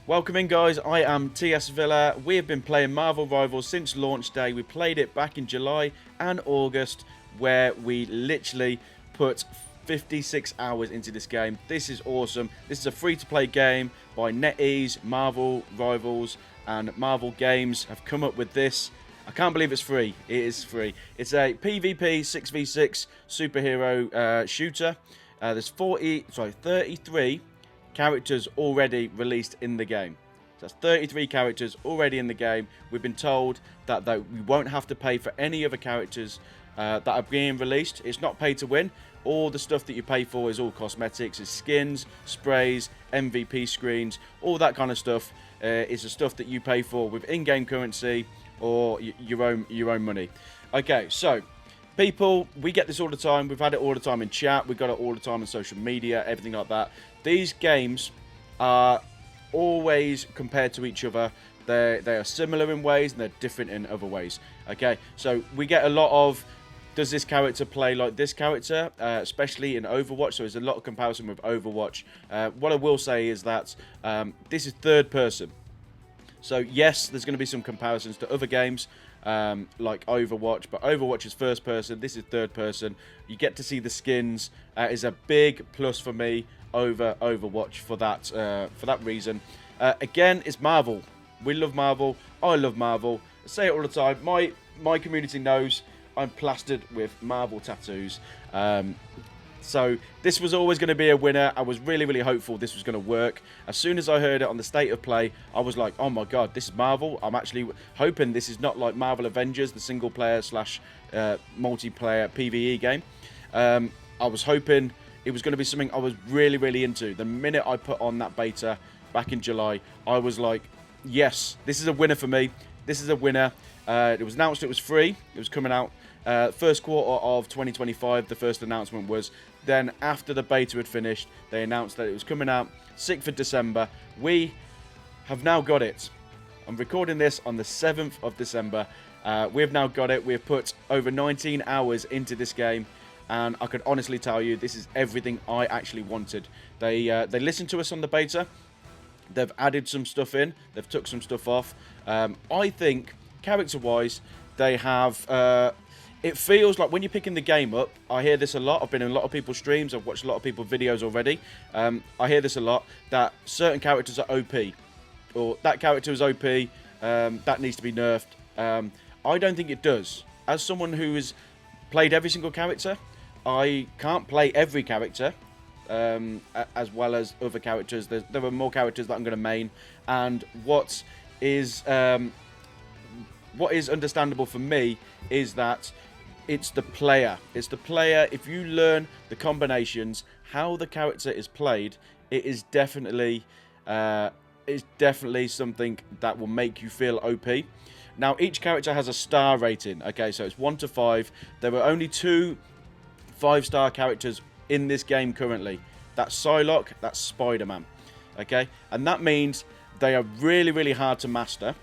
Welcome in, guys. I am TS Villa. We have been playing Marvel Rivals since launch day. We played it back in July and August, where we literally put 56 hours into this game. This is awesome. This is a free-to-play game by NetEase. Marvel Rivals and Marvel Games have come up with this. I can't believe it's free. It is free. It's a PvP 6v6 superhero shooter. There's 33 characters already released in the game. So that's 33 characters already in the game. We've been told that we won't have to pay for any other characters that are being released. It's not pay to win. All the stuff that you pay for is all cosmetics. It's skins, sprays, MVP screens, all that kind of stuff. Is the stuff that you pay for with in-game currency or your own money. Okay, so people, we get this all the time. We've had it all the time in chat. We've got it all the time on social media, everything like that. These games are always compared to each other. They are similar in ways and they're different in other ways. Okay, so we get a lot of, does this character play like this character, especially in Overwatch? So there's a lot of comparison with Overwatch. What I will say is that this is third person. So yes, there's going to be some comparisons to other games like Overwatch, but Overwatch is first person, this is third person. You get to see the skins. Is a big plus for me over Overwatch for that reason. Again, it's Marvel. We love Marvel. I love Marvel. I say it all the time. My community knows I'm plastered with Marvel tattoos. So this was always going to be a winner. I was really hopeful this was going to work. As soon as I heard it on the state of play, I was like, oh my god, this is Marvel. I'm actually hoping this is not like Marvel Avengers, the single player slash multiplayer PvE game. I was hoping it was going to be something I was really into. The minute I put on that beta back in July, I was like, yes, this is a winner for me. This is a winner. It was announced it was free. It was coming out first quarter of 2025. The first announcement was. Then after the beta had finished, they announced that it was coming out 6th of December. We have now got it. I'm recording this on the 7th of December. We have now got it. We have put over 19 hours into this game. And I can honestly tell you, this is everything I actually wanted. They listened to us on the beta. They've added some stuff in. They've took some stuff off. I think, character-wise, they have... it feels like when you're picking the game up, I hear this a lot. I've been in a lot of people's streams. I've watched a lot of people's videos already. I hear this a lot, that certain characters are OP. Or that character is OP. That needs to be nerfed. I don't think it does. As someone who has played every single character, I can't play every character. As well as other characters. There are more characters that I'm going to main. And what is understandable for me is that it's the player. It's the player. If you learn the combinations, how the character is played, it is definitely something that will make you feel OP. Now, each character has a star rating. Okay, so it's 1 to 5. There are only 2 5-star characters in this game currently. That's Psylocke, that's Spider-Man. Okay, and that means they are really hard to master.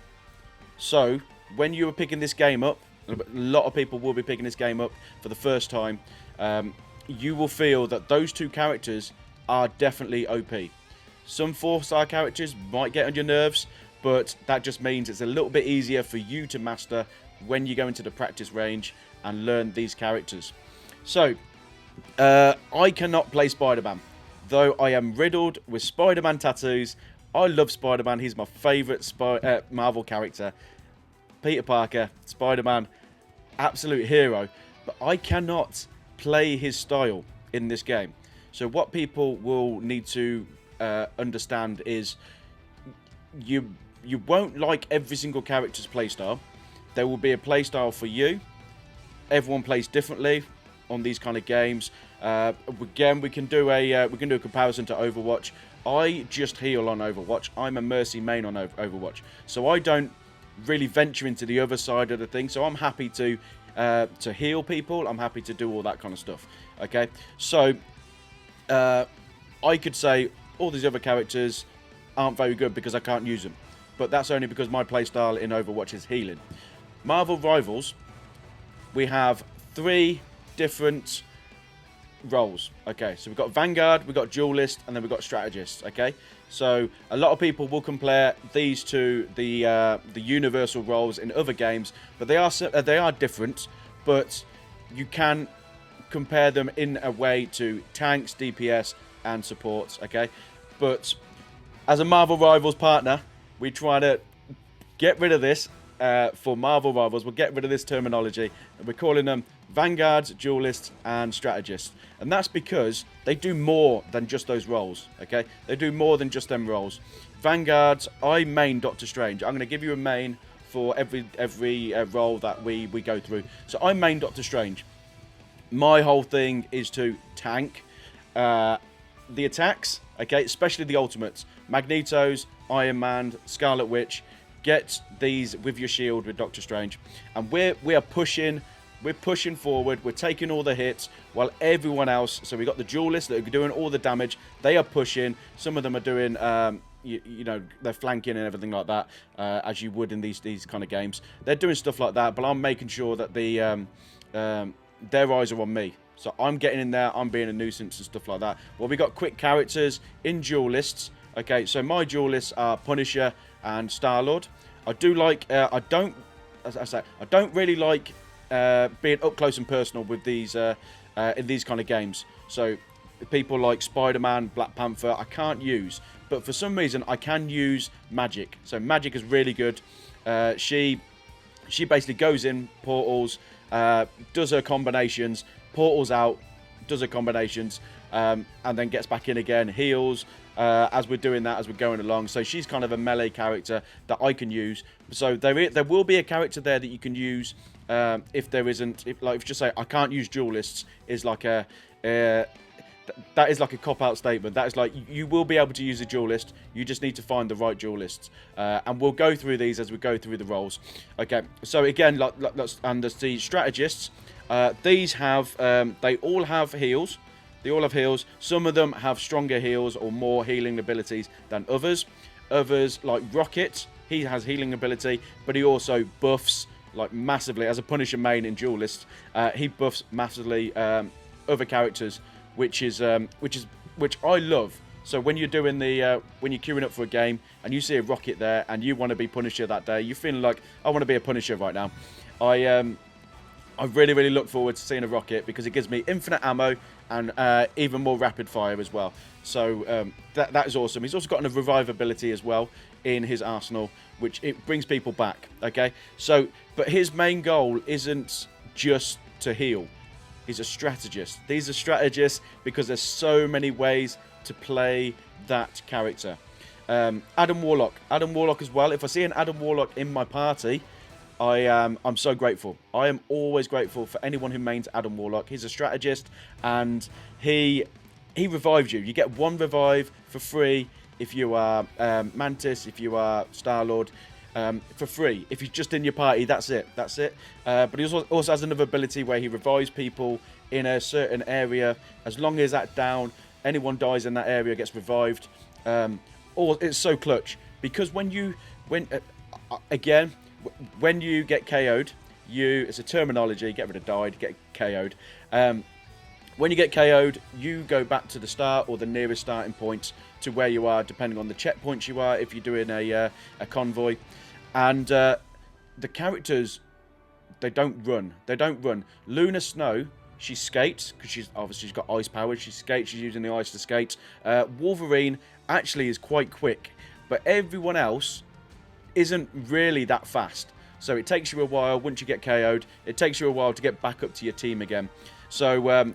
So when you are picking this game up, a lot of people will be picking this game up for the first time, you will feel that those 2 characters are definitely OP. Some 4-star characters might get on your nerves, but that just means it's a little bit easier for you to master when you go into the practice range and learn these characters. So I cannot play Spider-Man, though I am riddled with Spider-Man tattoos. I love Spider-Man. He's my favourite Marvel character. Peter Parker, Spider-Man, absolute hero. But I cannot play his style in this game. So what people will need to understand is you won't like every single character's playstyle. There will be a playstyle for you. Everyone plays differently on these kind of games. Again, we can do a comparison to Overwatch. I just heal on Overwatch. I'm a Mercy main on Overwatch, so I don't really venture into the other side of the thing. So I'm happy to heal people. I'm happy to do all that kind of stuff. Okay, so I could say all these other characters aren't very good because I can't use them, but that's only because my playstyle in Overwatch is healing. Marvel Rivals, we have 3 different roles. Okay, so we've got Vanguard, we've got Duelist, and then we've got Strategist. Okay, So a lot of people will compare these to the universal roles in other games, but they are different. But you can compare them in a way to tanks, DPS, and supports. Okay, but as a Marvel Rivals partner, we try to get rid of this for Marvel Rivals. We'll get rid of this terminology, and we're calling them Vanguards, Duelists, and Strategists. And that's because they do more than just those roles, okay? They do more than just them roles. Vanguards, I main Doctor Strange. I'm going to give you a main for every role that we go through. So I main Doctor Strange. My whole thing is to tank the attacks, okay? Especially the ultimates. Magneto's, Iron Man, Scarlet Witch. Get these with your shield with Doctor Strange. And we are pushing... We're pushing forward. We're taking all the hits while everyone else... So we got the duelists that are doing all the damage. They are pushing. Some of them are doing... you know, they're flanking and everything like that, as you would in these kind of games. They're doing stuff like that, but I'm making sure that their eyes are on me. So I'm getting in there. I'm being a nuisance and stuff like that. Well, we got quick characters in duelists. Okay, so my duelists are Punisher and Star-Lord. I do like... I don't really like... being up close and personal with these in these kind of games. So people like Spider-Man, Black Panther, I can't use, but for some reason I can use Magic. So Magic is really good. She basically goes in portals, does her combinations, portals out, does her combinations, and then gets back in again, heals as we're doing that, as we're going along. So she's kind of a melee character that I can use. So there will be a character there that you can use. If there isn't, if just say I can't use duelists is like a that is like a cop-out statement. That is like you will be able to use a duelist. You just need to find the right duelists, and we'll go through these as we go through the roles. Okay, so again, and the strategists, these have they all have heals. They all have heals. Some of them have stronger heals or more healing abilities than others. Others like Rocket, he has healing ability, but he also buffs. Like massively as a Punisher main in duelists, he buffs massively other characters, which I love. So when you're doing when you're queuing up for a game and you see a Rocket there and you want to be Punisher that day, you're feeling like I want to be a Punisher right now. I really look forward to seeing a Rocket because it gives me infinite ammo and even more rapid fire as well. So that is awesome. He's also got a revive ability as well in his arsenal, which it brings people back. Okay, so but his main goal isn't just to heal. He's a strategist. These are strategists because there's so many ways to play that character. Adam Warlock as well. If I see an Adam Warlock in my party, I'm so grateful. I am always grateful for anyone who mains Adam Warlock. He's a strategist, and he revives you. You get one revive for free if you are Mantis, if you are Star-Lord, for free. If he's just in your party, that's it. But he also has another ability where he revives people in a certain area. As long as that down, anyone dies in that area gets revived. Or it's so clutch because when you get KO'd, it's a terminology, get rid of died, get KO'd. When you get KO'd, you go back to the start or the nearest starting point to where you are, depending on the checkpoints you are, if you're doing a convoy. And the characters, they don't run. Luna Snow, she skates, because she's got ice powers. She skates, she's using the ice to skate. Wolverine actually is quite quick, but everyone else isn't really that fast. So it takes you a while, once you get KO'd, it takes you a while to get back up to your team again. So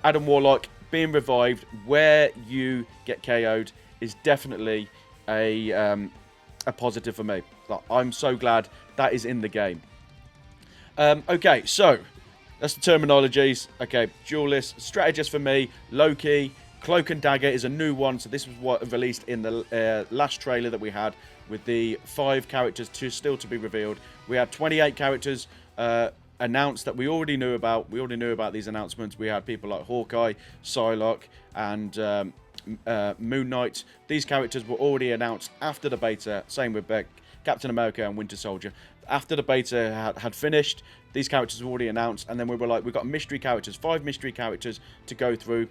Adam Warlock being revived where you get KO'd is definitely a positive for me. Like, I'm so glad that is in the game. Okay, so that's the terminologies. Okay, duelist, strategist for me, Loki, Cloak and Dagger is a new one. So this was what released in the last trailer that we had with the 5 characters still to be revealed. We had 28 characters announced that we already knew about. We already knew about these announcements. We had people like Hawkeye, Psylocke, and Moon Knight. These characters were already announced after the beta. Same with Captain America and Winter Soldier. After the beta had finished, these characters were already announced, and then we were like, we've got mystery characters, 5 mystery characters to go through.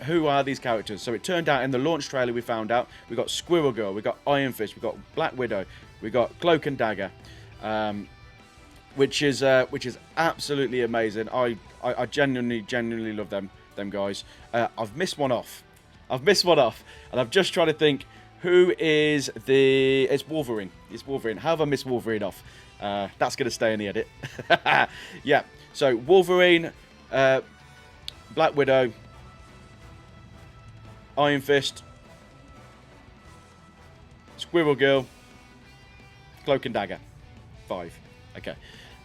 Who are these characters? So it turned out in the launch trailer we found out we got Squirrel Girl, we got Iron Fist, we got Black Widow, we got Cloak and Dagger, which is absolutely amazing. I genuinely love them guys. I've missed one off, and I'm just trying to think who is the. It's Wolverine. How have I missed Wolverine off? That's going to stay in the edit. Yeah, so Wolverine, Black Widow, Iron Fist, Squirrel Girl, Cloak and Dagger. 5. Okay.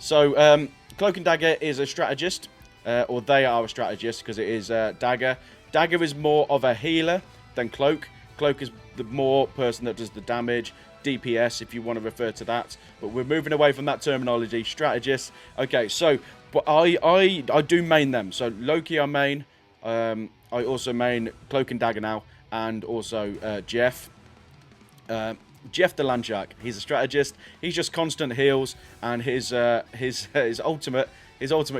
So Cloak and Dagger is a strategist, or they are a strategist, because it is Dagger. Dagger is more of a healer than Cloak. Cloak is the more person that does the damage. DPS, if you want to refer to that, but we're moving away from that terminology. Strategist. Okay, so but I do main them. So Loki I main. I also main Cloak and Dagger now, and also Jeff. Jeff the Landshark. He's a strategist. He's just constant heals, and his ultimate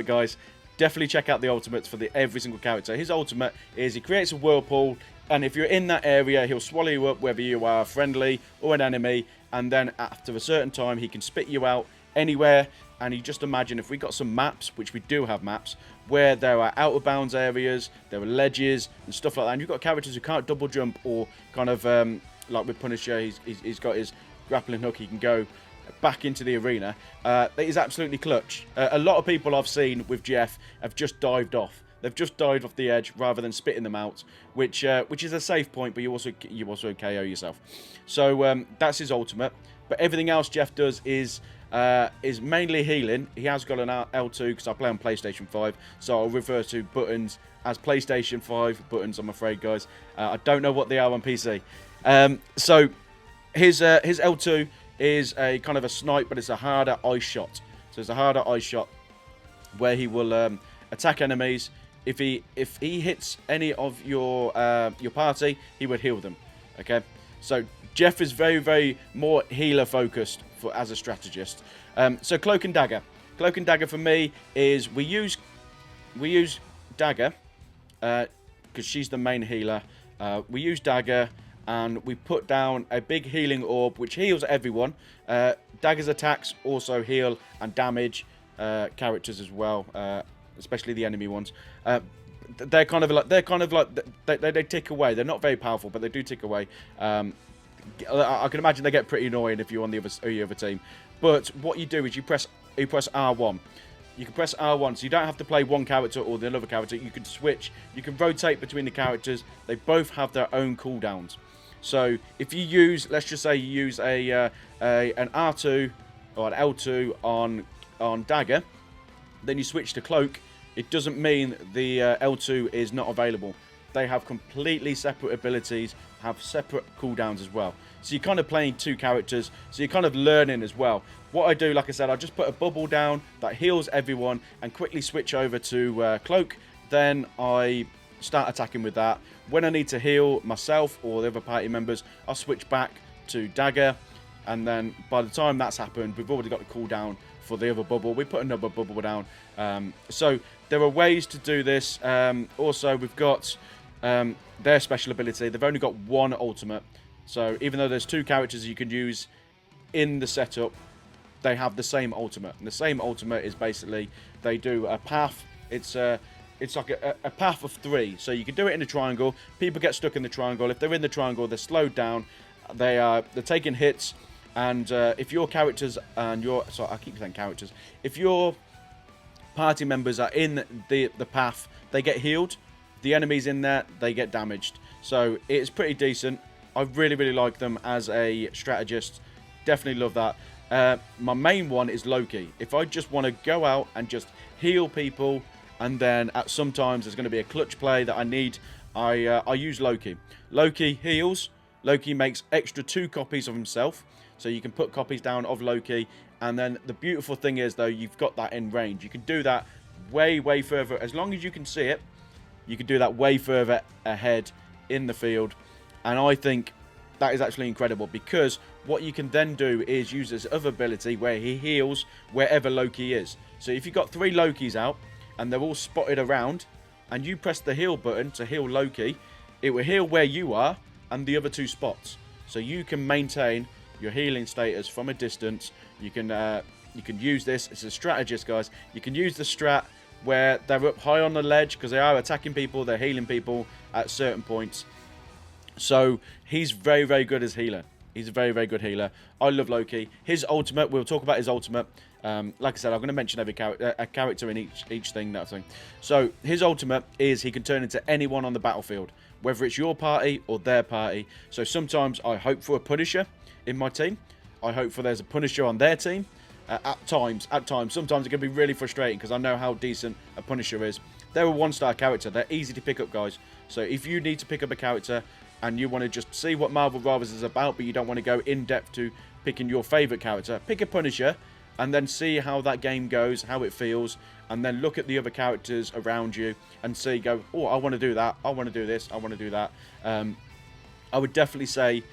guys. Definitely check out the ultimates for every single character. His ultimate is he creates a whirlpool, and if you're in that area, he'll swallow you up, whether you are friendly or an enemy, and then after a certain time, he can spit you out anywhere. And you just imagine if we got some maps, which we do have maps, where there are out of bounds areas, there are ledges and stuff like that, and you've got characters who can't double jump, or kind of like with Punisher, he's got his grappling hook, he can go back into the arena. That is absolutely clutch. A lot of people I've seen with Jeff have just dived off. They've just dived off the edge rather than spitting them out, which is a safe point, but you also KO yourself. So that's his ultimate. But everything else Jeff does is mainly healing. He has got an L2 because I play on PlayStation 5, so I'll refer to buttons as PlayStation 5 buttons, I'm afraid, guys. I don't know what they are on PC. So his L2 is a kind of a snipe, but it's a harder ice shot. So it's a harder ice shot where he will attack enemies. If he hits any of your party, he would heal them. Okay, so Jeff is very, very more healer focused as a strategist. So Cloak and Dagger. Cloak and Dagger for me is we use Dagger because she's the main healer. We use Dagger and we put down a big healing orb which heals everyone. Dagger's attacks also heal and damage characters as well, especially the enemy ones. They're kind of like they tick away. They're not very powerful, but they do tick away. I can imagine they get pretty annoying if you're on the other team. But what you do is you press R1. You can press R1, so you don't have to play one character or the other character. You can switch. You can rotate between the characters. They both have their own cooldowns. So if you use, let's just say you use an R2 or an L2 on Dagger, then you switch to Cloak, it doesn't mean the L2 is not available. They have completely separate abilities, have separate cooldowns as well. So you're kind of playing two characters, so you're kind of learning as well. What I do, like I said, I just put a bubble down that heals everyone and quickly switch over to Cloak. Then I start attacking with that. When I need to heal myself or the other party members, I'll switch back to Dagger. And then by the time that's happened, we've already got the cooldown for the other bubble. We put another bubble down. So there are ways to do this. Also, we've got their special ability. They've only got one ultimate. So even though there's two characters you can use in the setup, they have the same ultimate. And the same ultimate is basically they do a path. It's like a path of 3. So you can do it in a triangle. People get stuck in the triangle. If they're in the triangle, they're slowed down. They're taking hits. And if your characters and I keep saying characters. If your party members are in the path, they get healed. The enemies in there, they get damaged. So it's pretty decent. I really, really like them as a strategist. Definitely love that. My main one is Loki. If I just want to go out and just heal people, and then at sometimes there's going to be a clutch play that I need, I use Loki. Loki heals. Loki makes extra 2 copies of himself. So you can put copies down of Loki. And then the beautiful thing is, though, you've got that in range. You can do that way, way further. As long as you can see it, you can do that way further ahead in the field. And I think that is actually incredible, because what you can then do is use this other ability where he heals wherever Loki is. So if you've got 3 Lokis out and they're all spotted around, and you press the heal button to heal Loki, it will heal where you are and the other 2 spots. So you can maintain your healing status from a distance. You can use this. It's a strategist, guys. You can use the strat where they're up high on the ledge because they are attacking people, they're healing people at certain points. So he's very, very good as healer. He's a very, very good healer. I love Loki. His ultimate, we'll talk about his ultimate. Like I said, I'm going to mention every character in each thing, that thing. So his ultimate is he can turn into anyone on the battlefield, whether it's your party or their party. So sometimes I hope for a Punisher in my team. I hope for there's a Punisher on their team. At times, sometimes it can be really frustrating because I know how decent a Punisher is. They're a 1-star character. They're easy to pick up, guys. So if you need to pick up a character and you want to just see what Marvel Rivals is about, but you don't want to go in depth to picking your favourite character, pick a Punisher and then see how that game goes, how it feels, and then look at the other characters around you and see, go, oh, I want to do that, I want to do this, I want to do that. I would definitely say,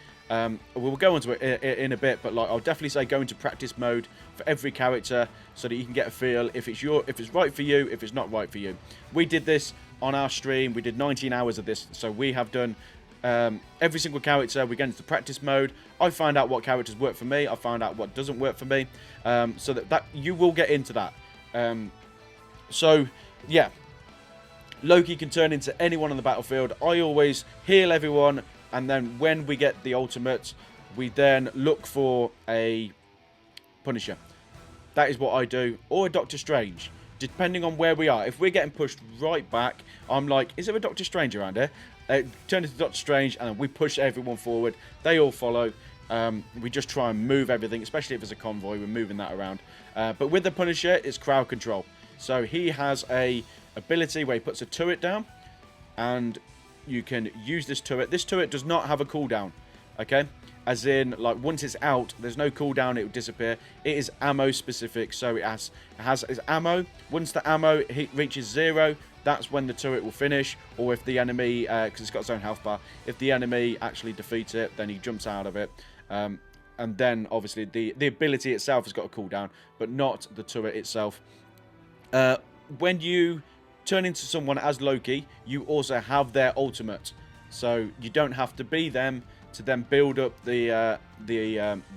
we'll go into it in a bit, but like I'll definitely say go into practice mode for every character so that you can get a feel if it's right for you, if it's not right for you. We did this on our stream. We did 19 hours of this, so we have done every single character. We get into practice mode. I find out what characters work for me. I find out what doesn't work for me, so that you will get into that. So yeah, Loki can turn into anyone on the battlefield. I always heal everyone, and then when we get the ultimate, we then look for a Punisher. That is what I do, or a Doctor Strange, depending on where we are. If we're getting pushed right back, I'm like, is there a Doctor Strange around here? Turn into Doctor Strange, and then we push everyone forward. They all follow. We just try and move everything, especially if it's a convoy. We're moving that around. But with the Punisher, it's crowd control. So he has a ability where he puts a turret down, and you can use this turret. This turret does not have a cooldown, okay? As in, like, once it's out, there's no cooldown, it will disappear. It is ammo specific, so it has its ammo. Once the ammo reaches 0, that's when the turret will finish, or if the enemy, because it's got its own health bar, if the enemy actually defeats it, then he jumps out of it. And then, obviously, the ability itself has got a cooldown, but not the turret itself. When you turn into someone as Loki, you also have their ultimate. So you don't have to be them to then build up the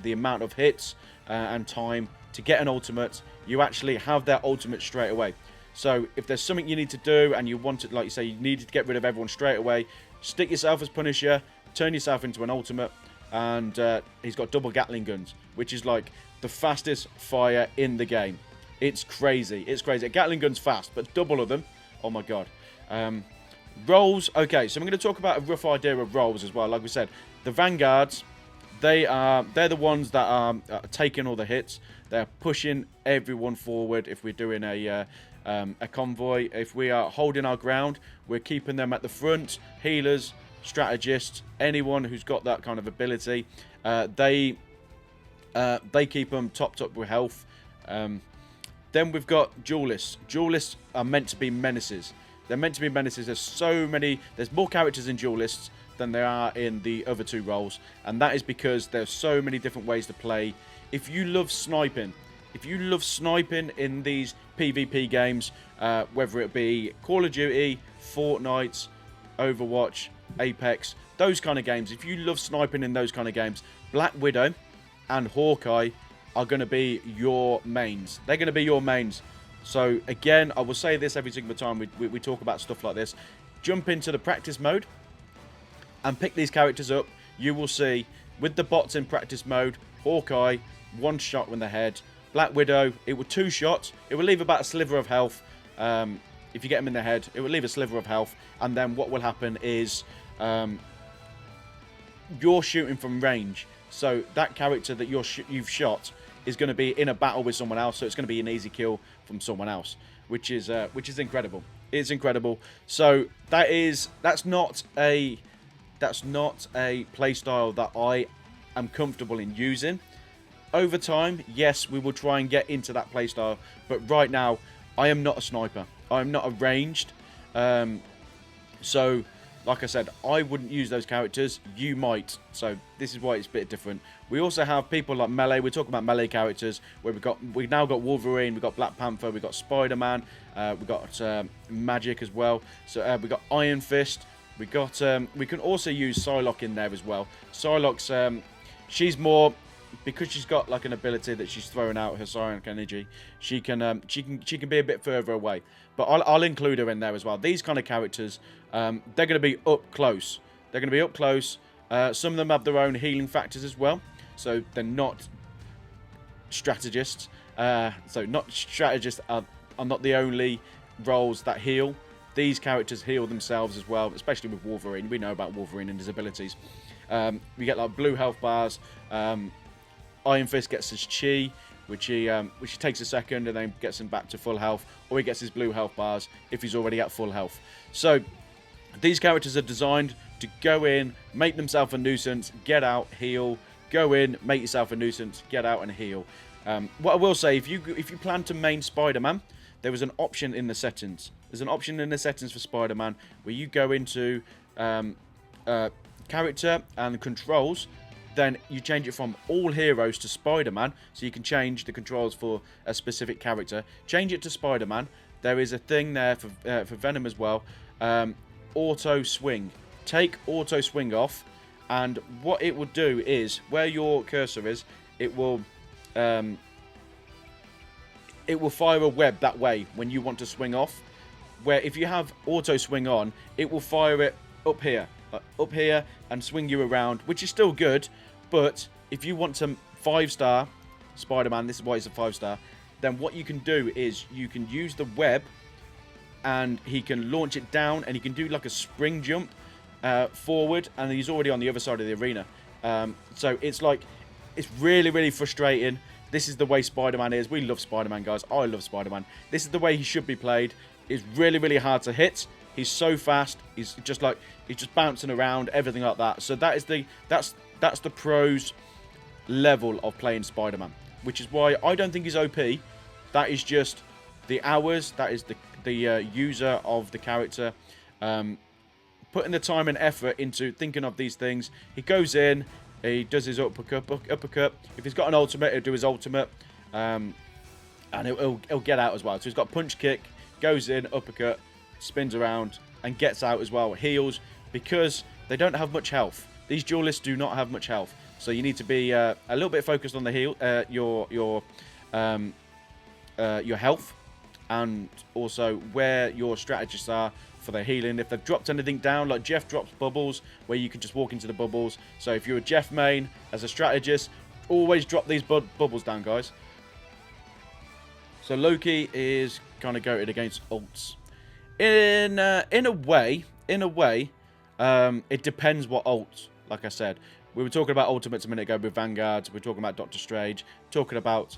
amount of hits and time to get an ultimate. You actually have their ultimate straight away. So if there's something you need to do and you want it, like you say, you needed to get rid of everyone straight away, stick yourself as Punisher, turn yourself into an ultimate, and he's got double Gatling guns, which is like the fastest fire in the game. It's crazy. It's crazy. A Gatling gun's fast, but double of them, oh my god. Roles. Okay, so I'm going to talk about a rough idea of roles as well. Like we said, the Vanguards, they're the ones that are taking all the hits. They're pushing everyone forward. If we're doing a convoy, if we are holding our ground, we're keeping them at the front. Healers, strategists, anyone who's got that kind of ability, they keep them topped up with health. Then we've got duelists. Duelists are meant to be menaces. They're meant to be menaces. There's more characters in duelists than there are in the other 2 roles, and that is because there's so many different ways to play. If you love sniping in these PvP games, whether it be Call of Duty, Fortnite, Overwatch, Apex, those kind of games, if you love sniping in those kind of games, Black Widow and Hawkeye are going to be your mains. They're going to be your mains. So again, I will say this every single time we talk about stuff like this. Jump into the practice mode and pick these characters up. You will see, with the bots in practice mode, Hawkeye, 1 shot in the head. Black Widow, it will 2 shots. It will leave about a sliver of health. If you get him in the head, it will leave a sliver of health. And then what will happen is you're shooting from range. So that character that you've shot is going to be in a battle with someone else. So it's going to be an easy kill from someone else, which is incredible. It's incredible. So that's not a play style that I am comfortable in using. Over time, yes, we will try and get into that play style, but right now I am not a sniper. I am not a ranged. So like I said, I wouldn't use those characters. You might. So this is why it's a bit different. We also have people like melee. We're talking about melee characters where we've now got Wolverine, we've got Black Panther, we've got Spider-Man, we've got Magic as well. So we've got Iron Fist. We can also use Psylocke in there as well. Psylocke's she's more, because she's got like an ability that she's throwing out her psionic energy. She can be a bit further away. But I'll include her in there as well. These kind of characters, they're going to be up close. They're going to be up close. Some of them have their own healing factors as well. So they're not strategists. So not strategists are not the only roles that heal. These characters heal themselves as well, especially with Wolverine. We know about Wolverine and his abilities. We get like blue health bars. Iron Fist gets his chi, which he takes a second and then gets him back to full health, or he gets his blue health bars if he's already at full health. So these characters are designed to go in, make themselves a nuisance, get out, heal. Go in, make yourself a nuisance, get out and heal. What I will say, if you plan to main Spider-Man, there was an option in the settings. There's an option in the settings for Spider-Man where you go into character and controls. Then you change it from all heroes to Spider-Man, so you can change the controls for a specific character. Change it to Spider-Man. There is a thing there for Venom as well. Auto swing. Take auto swing off, and what it will do is, where your cursor is, it will fire a web that way when you want to swing off. Where if you have auto swing on, it will fire it up here and swing you around, which is still good. But if you want to 5-star Spider-Man, this is why it's a 5-star, then what you can do is you can use the web and he can launch it down, and he can do like a spring jump forward, and he's already on the other side of the arena. So it's really, really frustrating. This is the way Spider-Man is. We love Spider-Man, guys. I love Spider-Man. This is the way he should be played. It's really, really hard to hit. He's so fast. He's just bouncing around, everything like that. So that's the pros level of playing Spider-Man, which is why I don't think he's OP. That is just the hours. That is the user of the character putting the time and effort into thinking of these things. He goes in, he does his uppercut. If he's got an ultimate, he'll do his ultimate, and he'll get out as well. So he's got punch kick, goes in, uppercut, spins around, and gets out as well. Heals, because they don't have much health. These duelists do not have much health, so you need to be a little bit focused on the heal, your health, and also where your strategists are for their healing. If they've dropped anything down, like Jeff drops bubbles, where you can just walk into the bubbles. So if you're a Jeff main as a strategist, always drop these bubbles down, guys. So Loki is kind of goated against ults. In a way, it depends what ult. Like I said, we were talking about ultimates a minute ago with Vanguards. We're talking about Doctor Strange. Talking about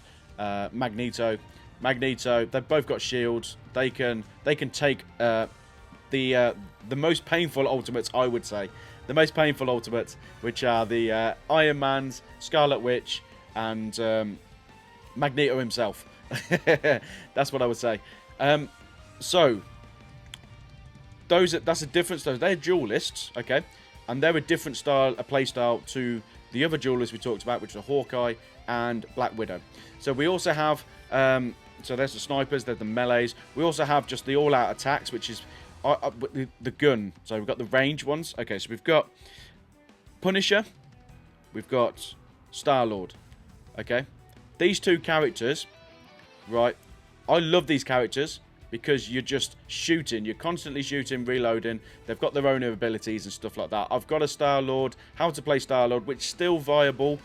Magneto. They've both got shields. They can take the most painful ultimates, I would say. The most painful ultimates, which are the Iron Man's, Scarlet Witch, and Magneto himself. That's what I would say. So that's a difference. They're duelists, okay, and they're a different style, a play style to the other duelists we talked about, which are Hawkeye and Black Widow. So we also have so there's the snipers, there's the melees. We also have just the all-out attacks, which is the gun. So we've got the range ones. Okay, so we've got Punisher, we've got Star-Lord. Okay, these two characters, right? I love these characters because you're just shooting. You're constantly shooting, reloading. They've got their own abilities and stuff like that. I've got a Star-Lord, how to play Star-Lord, which is still viable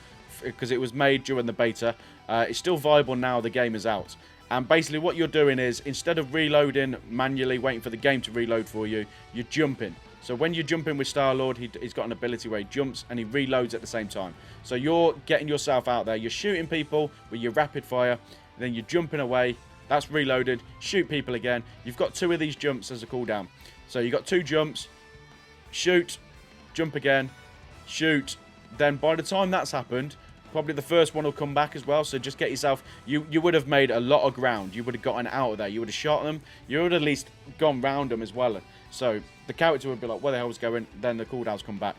because it was made during the beta. It's still viable now the game is out. And basically what you're doing is, instead of reloading manually, waiting for the game to reload for you, you're jumping. So when you're jumping with Star-Lord, he's got an ability where he jumps and he reloads at the same time. So you're getting yourself out there. You're shooting people with your rapid fire. Then you're jumping away. That's reloaded. Shoot people again. You've got 2 of these jumps as a cooldown. So you've got 2 jumps. Shoot. Jump again. Shoot. Then by the time that's happened, Probably the first one will come back as well, so just get yourself... You would have made a lot of ground. You would have gotten out of there. You would have shot them. You would have at least gone round them as well. So the character would be like, where the hell's going? Then the cooldowns come back.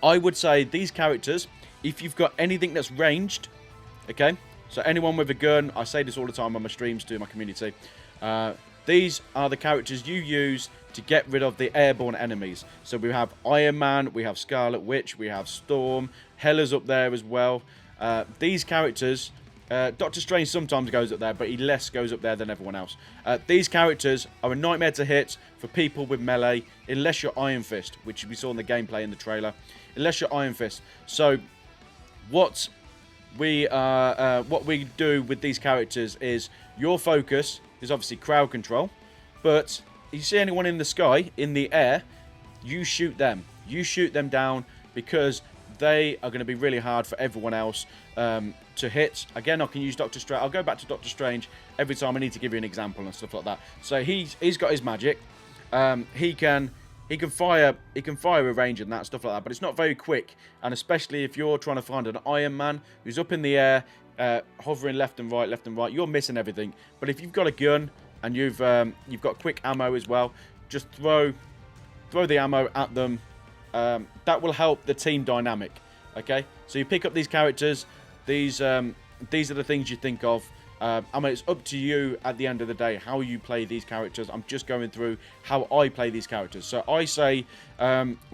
I would say these characters, if you've got anything that's ranged, okay? So anyone with a gun, I say this all the time on my streams to my community. These are the characters you use to get rid of the airborne enemies. So we have Iron Man, we have Scarlet Witch, we have Storm, Hela's up there as well. These characters, Doctor Strange sometimes goes up there, but he less goes up there than everyone else. These characters are a nightmare to hit for people with melee, unless you're Iron Fist, which we saw in the gameplay in the trailer. Unless you're Iron Fist. So what we do with these characters is your focus is obviously crowd control, but you see anyone in the sky, in the air, you shoot them. You shoot them down because they are going to be really hard for everyone else to hit. Again, I can use Doctor Strange. I'll go back to Doctor Strange every time I need to give you an example and stuff like that. So he's got his magic. He can fire a range and that stuff like that, but it's not very quick. And especially if you're trying to find an Iron Man who's up in the air, hovering left and right, you're missing everything. But if you've got a gun and you've got quick ammo as well, just throw the ammo at them. That will help the team dynamic. Okay, so you pick up these characters. These are the things you think of. I mean, it's up to you at the end of the day how you play these characters. I'm just going through how I play these characters. So I say,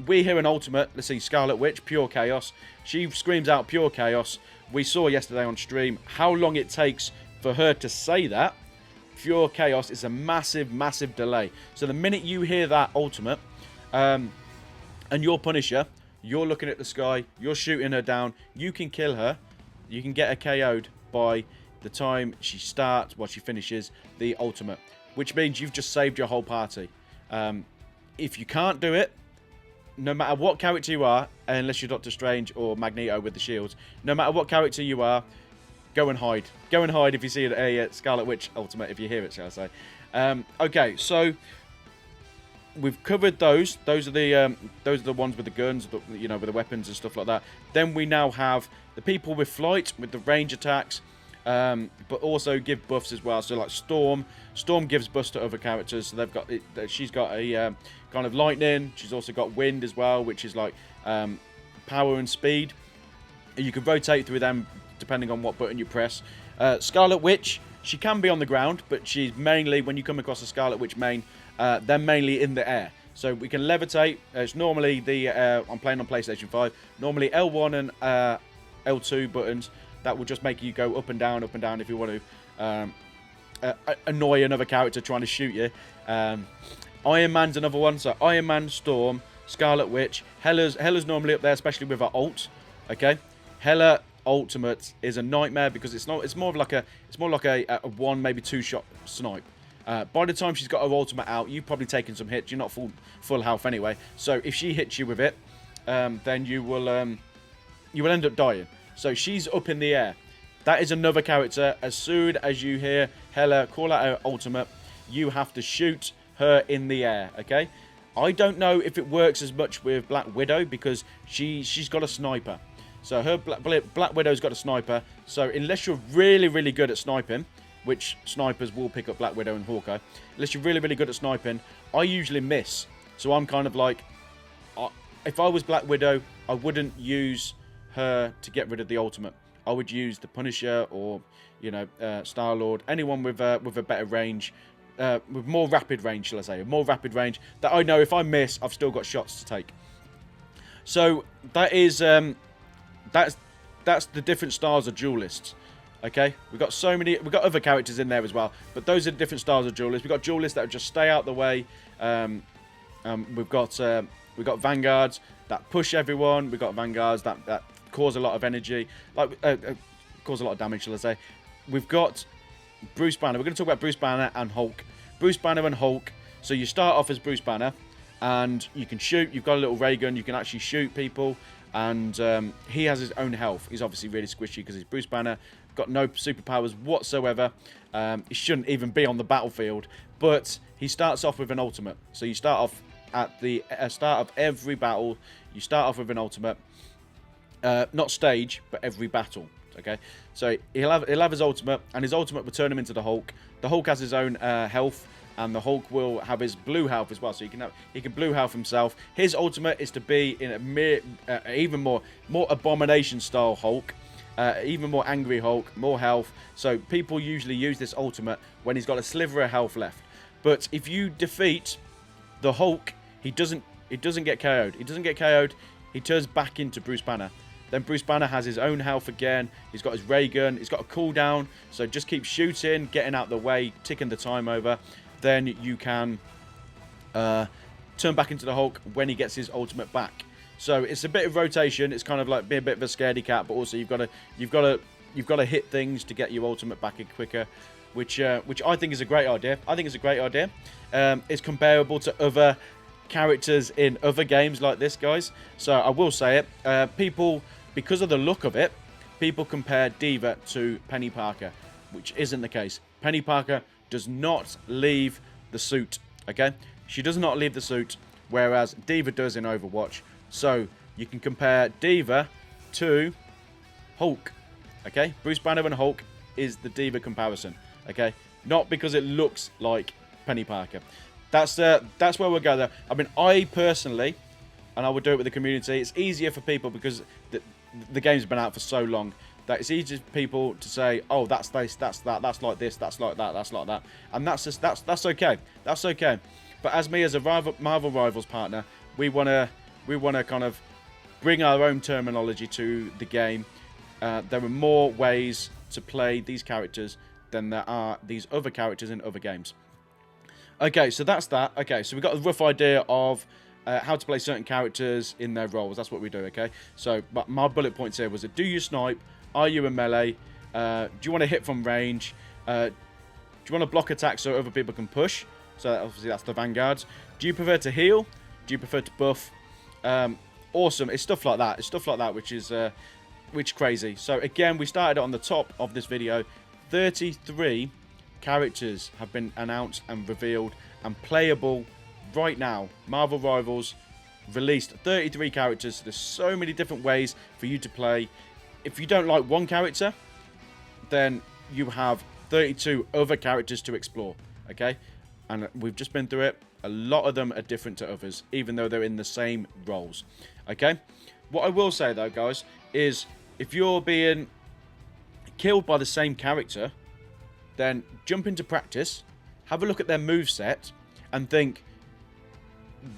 we here in Ultimate, let's see, Scarlet Witch, pure chaos. She screams out pure chaos. We saw yesterday on stream how long it takes for her to say that. Pure chaos is a massive, massive delay. So the minute you hear that Ultimate, and your Punisher, you're looking at the sky, you're shooting her down, you can kill her, you can get her KO'd by the time she starts, she finishes the Ultimate, which means you've just saved your whole party. If you can't do it, no matter what character you are, unless you're Doctor Strange or Magneto with the shields, no matter what character you are, go and hide. Go and hide if you see a Scarlet Witch Ultimate, if you hear it, shall I say. Okay, so we've covered those. Those are the ones with the guns, with the weapons and stuff like that. Then we now have the people with flight, with the range attacks, but also give buffs as well. So like Storm gives buffs to other characters. So they've got she's got a kind of lightning. She's also got wind as well, which is like power and speed. You can rotate through them depending on what button you press. Scarlet Witch, she can be on the ground, but she's mainly, when you come across a Scarlet Witch main, they're mainly in the air. So we can levitate. It's normally I'm playing on PlayStation 5. Normally L1 and L2 buttons. That will just make you go up and down if you want to annoy another character trying to shoot you. Iron Man's another one. So Iron Man, Storm, Scarlet Witch. Hela's normally up there, especially with her ult. Okay, Hela Ultimate is a nightmare because it's more like a one, maybe two shot snipe. By the time she's got her ultimate out, you've probably taken some hits. You're not full health anyway. So if she hits you with it, then you will end up dying. So she's up in the air. That is another character. As soon as you hear Hela call out her ultimate, you have to shoot her in the air. Okay. I don't know if it works as much with Black Widow because she's got a sniper. So her Black Widow's got a sniper. So unless you're really, really good at sniping, which snipers will pick up Black Widow and Hawkeye, unless you're really, really good at sniping, I usually miss. So I'm kind of like, if I was Black Widow, I wouldn't use her to get rid of the ultimate. I would use the Punisher or, Star-Lord, anyone with a better range, with more rapid range, shall I say, more rapid range, that I know if I miss, I've still got shots to take. So that is, that's the different styles of duelists. Okay, we've got other characters in there as well, but those are the different styles of duelists. We've got duelists that just stay out the way. We've got vanguards that push everyone. We've got vanguards that cause a lot of energy, cause a lot of damage, shall I say. We've got Bruce Banner. We're going to talk about Bruce Banner and Hulk. Bruce Banner and Hulk. So you start off as Bruce Banner, and you can shoot. You've got a little ray gun. You can actually shoot people, and he has his own health. He's obviously really squishy because he's Bruce Banner. Got no superpowers whatsoever. He shouldn't even be on the battlefield, but he starts off with an ultimate. So you start off at the start of every battle. You start off with an ultimate. not stage, but every battle. Okay, so he'll have his ultimate, and his ultimate will turn him into the Hulk. The Hulk has his own health, and the Hulk will have his blue health as well. So he can blue health himself. His ultimate is to be in a even more abomination style Hulk, even more angry Hulk, more health. So people usually use this ultimate when he's got a sliver of health left. But if you defeat the Hulk, he doesn't get KO'd. He doesn't get KO'd. He turns back into Bruce Banner. Then Bruce Banner has his own health again. He's got his ray gun. He's got a cooldown. So just keep shooting, getting out the way, ticking the time over. Then you can turn back into the Hulk when he gets his ultimate back. So it's a bit of rotation. It's kind of like be a bit of a scaredy cat, but also you've got to hit things to get your ultimate back in quicker, which I think is a great idea. It's comparable to other characters in other games like this, guys. So I will say it. People, because of the look of it, people compare D.Va to Penny Parker, which isn't the case. Penny Parker does not leave the suit, okay? She does not leave the suit, whereas D.Va does in Overwatch. So you can compare D.Va to Hulk, okay? Bruce Banner and Hulk is the D.Va comparison, okay? Not because it looks like Penny Parker. That's where we'll go there. I mean, I personally, and I would do it with the community, it's easier for people because the game's been out for so long that it's easier for people to say, oh, that's this, that's that, that's like this, that's like that, that's like that. And that's okay. That's okay. But as me as a Marvel Rivals partner, we wanna kind of bring our own terminology to the game. There are more ways to play these characters than there are these other characters in other games. Okay, so that's that. Okay, so we've got a rough idea of how to play certain characters in their roles. That's what we do, okay? So my bullet points here was, do you snipe? Are you a melee? Do you want to hit from range? Do you want to block attacks so other people can push? So obviously that's the vanguards. Do you prefer to heal? Do you prefer to buff? Awesome. It's stuff like that. It's stuff like that which is crazy. So again, we started on the top of this video. 33 characters have been announced and revealed and playable right now. Marvel Rivals released 33 characters. There's so many different ways for you to play. If you don't like one character, then you have 32 other characters to explore, okay? And we've just been through it. A lot of them are different to others, even though they're in the same roles, okay? What I will say, though, guys, is if you're being killed by the same character, then jump into practice, have a look at their moveset, and think,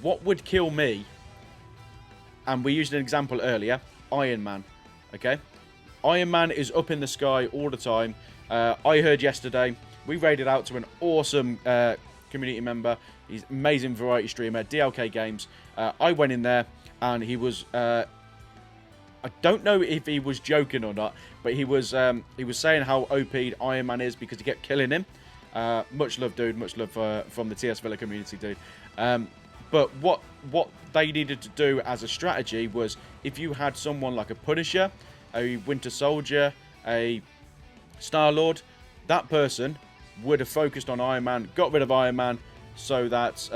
what would kill me? And we used an example earlier, Iron Man, okay? Iron Man is up in the sky all the time. I heard yesterday, we raided out to an awesome community member. He's an amazing variety streamer, DLK Games. I went in there, and he was... I don't know if he was joking or not, but he was saying how OP'd Iron Man is because he kept killing him. Much love, dude. Much love from the TS Villa community, dude. But what they needed to do as a strategy was, if you had someone like a Punisher, a Winter Soldier, a Star-Lord, that person would have focused on Iron Man, got rid of Iron Man, so that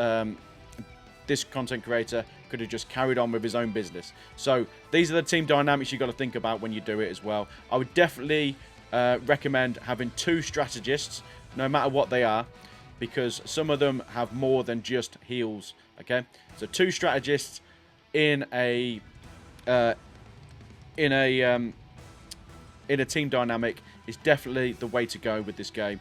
this content creator could have just carried on with his own business. So these are the team dynamics you got to think about when you do it as well. I would definitely recommend having 2 strategists, no matter what they are, because some of them have more than just heals. Okay, so 2 strategists in a team dynamic is definitely the way to go with this game.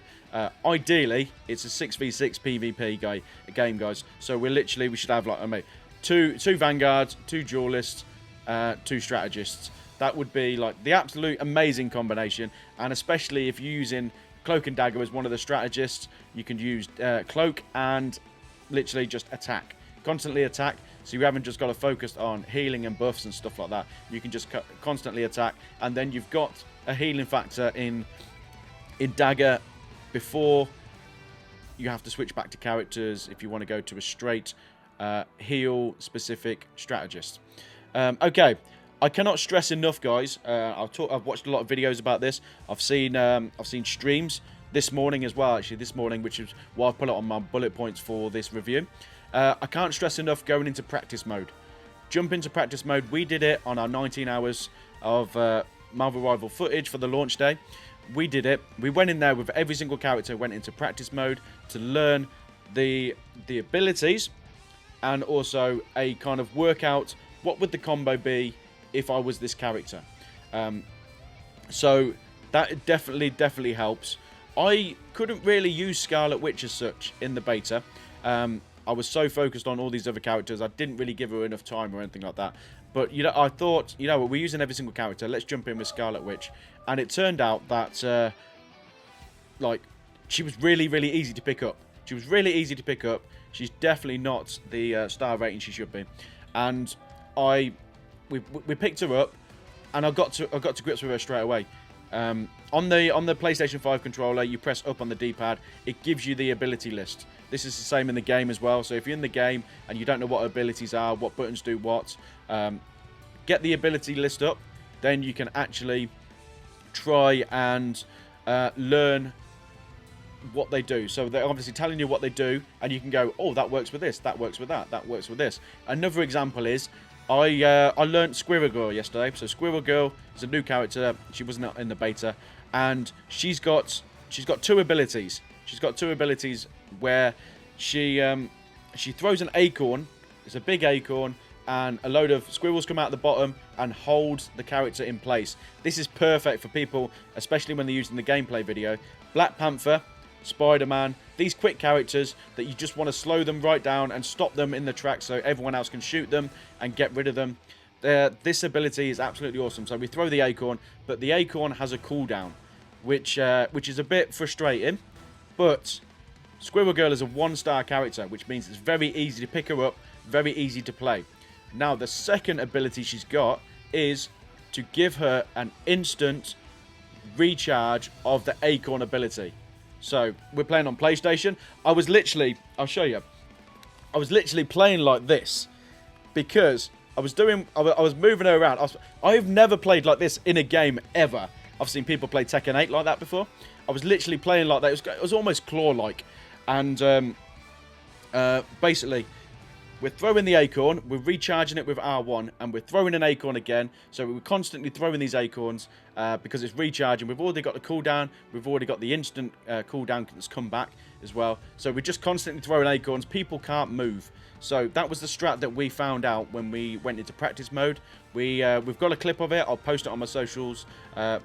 Ideally, it's a 6v6 PvP game, guys. So we should have like two vanguards, 2 duelists, 2 strategists. That would be like the absolute amazing combination. And especially if you're using Cloak and Dagger as one of the strategists, you can use Cloak and literally just attack, constantly attack. So you haven't just got to focus on healing and buffs and stuff like that. You can just constantly attack, and then you've got a healing factor in Dagger before you have to switch back to characters if you want to go to a straight heal specific strategist. Okay, I cannot stress enough, guys. I've watched a lot of videos about this. I've seen streams this morning as well, actually this morning, which is why I put it on my bullet points for this review. I can't stress enough going into practice mode. Jump into practice mode. We did it on our 19 hours of Marvel Rival footage for the launch day. We did it. We went in there with every single character, went into practice mode to learn the abilities, and also a kind of workout. What would the combo be if I was this character? So that definitely helps. I couldn't really use Scarlet Witch as such in the beta. I was so focused on all these other characters, I didn't really give her enough time or anything like that. But, you know, I thought, you know what, we're using every single character. Let's jump in with Scarlet Witch. And it turned out that, like, she was really easy to pick up. She was really easy to pick up. She's definitely not the star rating she should be. And we picked her up, and I got to grips with her straight away. On the PlayStation 5 controller, you press up on the D-pad, it gives you the ability list. This is the same in the game as well. So if you're in the game and you don't know what abilities are, what buttons do what, get the ability list up. Then you can actually try and learn what they do. So they're obviously telling you what they do, and you can go, oh, that works with this, that works with that, that works with this. Another example is I learned Squirrel Girl yesterday. So Squirrel Girl is a new character. She wasn't in the beta, and she's got 2 abilities. She's got 2 abilities where she throws an acorn. It's a big acorn, and a load of squirrels come out the bottom and hold the character in place. This is perfect for people, especially when they're using the gameplay video. Black Panther, Spider-Man, these quick characters that you just want to slow them right down and stop them in the track so everyone else can shoot them and get rid of them. This ability is absolutely awesome. So we throw the acorn, but the acorn has a cooldown, which is a bit frustrating. But Squirrel Girl is a 1-star character, which means it's very easy to pick her up, very easy to play. Now, the second ability she's got is to give her an instant recharge of the acorn ability. So, we're playing on PlayStation. I'll show you. I was literally playing like this because I was moving her around. I've never played like this in a game ever. I've seen people play Tekken 8 like that before. I was literally playing like that. It was almost claw-like. And basically, we're throwing the acorn, we're recharging it with R1, and we're throwing an acorn again. So we're constantly throwing these acorns because it's recharging. We've already got the cooldown. We've already got the instant cooldown that's come back as well. So we're just constantly throwing acorns. People can't move. So that was the strat that we found out when we went into practice mode. We've got a clip of it. I'll post it on my socials.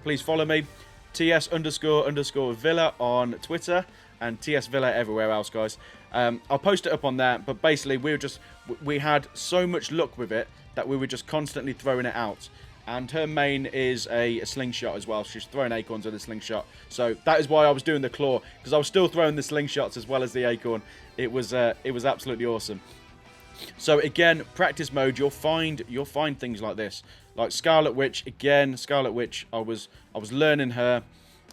Please follow me. TS__Villa on Twitter. And TS Villa everywhere else, guys. I'll post it up on there. But basically, we had so much luck with it that we were just constantly throwing it out. And her main is a slingshot as well. She's throwing acorns with a slingshot. So that is why I was doing the claw, because I was still throwing the slingshots as well as the acorn. It was absolutely awesome. So again, practice mode, you'll find things like this, like Scarlet Witch. Again, Scarlet Witch. I was learning her,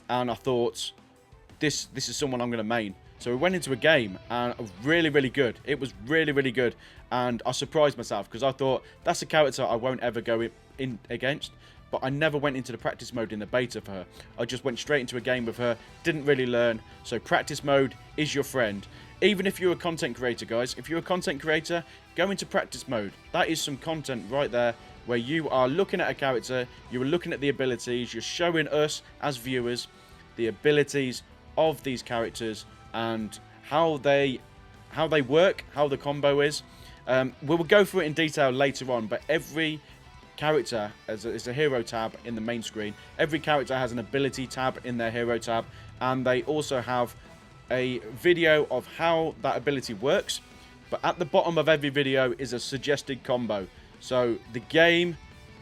and I thought, this is someone I'm going to main. So we went into a game, and really good. It was really good, and I surprised myself because I thought that's a character I won't ever go in against. But I never went into the practice mode in the beta for her. I just went straight into a game with her. Didn't really learn. So practice mode is your friend. Even if you're a content creator, guys. If you're a content creator, go into practice mode. That is some content right there where you are looking at a character. You are looking at the abilities. You're showing us as viewers the abilities of these characters and how they work, how the combo is. We will go through it in detail later on, but every character is a hero tab in the main screen. Every character has an ability tab in their hero tab, and they also have a video of how that ability works. But at the bottom of every video is a suggested combo. So the game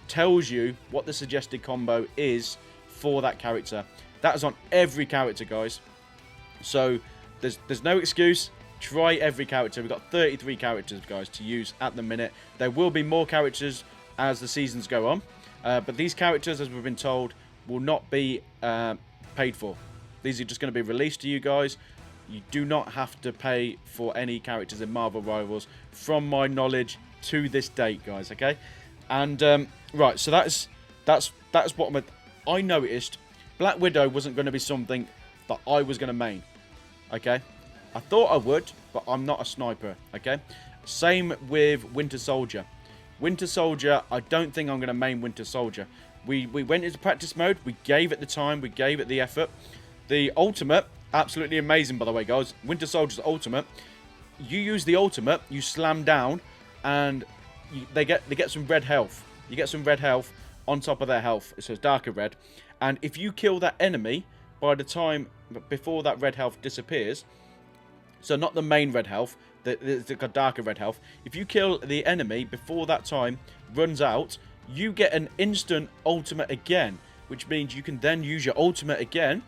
tells you what the suggested combo is for that character. That is on every character, guys. So there's no excuse. Try every character. We've got 33 characters, guys, to use at the minute. There will be more characters as the seasons go on. But these characters, as we've been told, will not be paid for. These are just going to be released to you guys. You do not have to pay for any characters in Marvel Rivals, from my knowledge, to this date, guys. Okay, and right. So that's what I noticed. Black Widow wasn't going to be something that I was going to main. Okay, I thought I would, but I'm not a sniper. Okay, same with Winter Soldier. Winter Soldier, I don't think I'm going to main Winter Soldier. We went into practice mode. We gave it the time. We gave it the effort. The ultimate, absolutely amazing, by the way, guys. Winter Soldier's ultimate. You use the ultimate, you slam down, and they get some red health. You get some red health on top of their health. So it's darker red. And if you kill that enemy by the time before that red health disappears, so not the main red health, the darker red health. If you kill the enemy before that time runs out, you get an instant ultimate again, which means you can then use your ultimate again,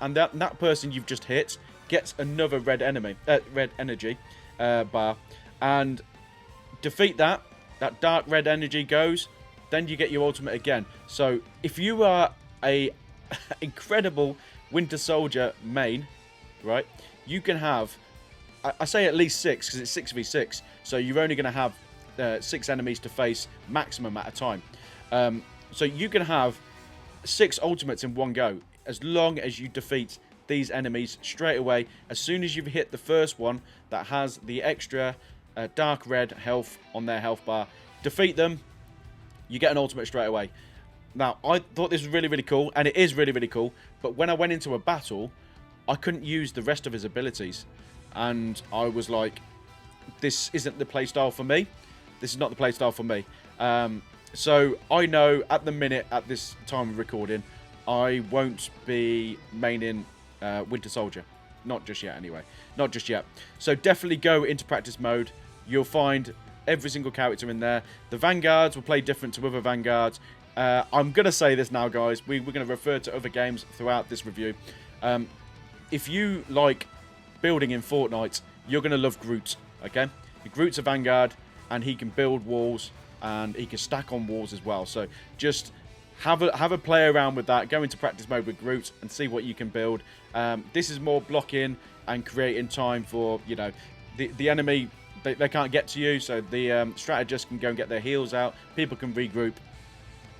and that person you've just hit gets another red energy bar, and defeat that dark red energy goes, then you get your ultimate again. So if you are a incredible Winter Soldier main, right, you can have, I say at least 6, because it's 6v6, so you're only going to have 6 enemies to face maximum at a time. So you can have 6 ultimates in one go, as long as you defeat these enemies straight away. As soon as you've hit the first one that has the extra dark red health on their health bar, defeat them, you get an ultimate straight away. Now, I thought this was really, really cool, and it is really, really cool, but when I went into a battle, I couldn't use the rest of his abilities, and I was like, this isn't the playstyle for me. This is not the playstyle for me. So I know at the minute, at this time of recording, I won't be maining Winter Soldier. Not just yet, anyway. Not just yet. So definitely go into practice mode. You'll find every single character in there. The Vanguards will play different to other Vanguards. I'm going to say this now, guys. We're going to refer to other games throughout this review. If you like building in Fortnite, you're going to love Groot, okay? Groot's a Vanguard, and he can build walls, and he can stack on walls as well. So just have a play around with that. Go into practice mode with Groot and see what you can build. This is more blocking and creating time for, you know, the enemy. They can't get to you, so the strategists can go and get their heals out. People can regroup.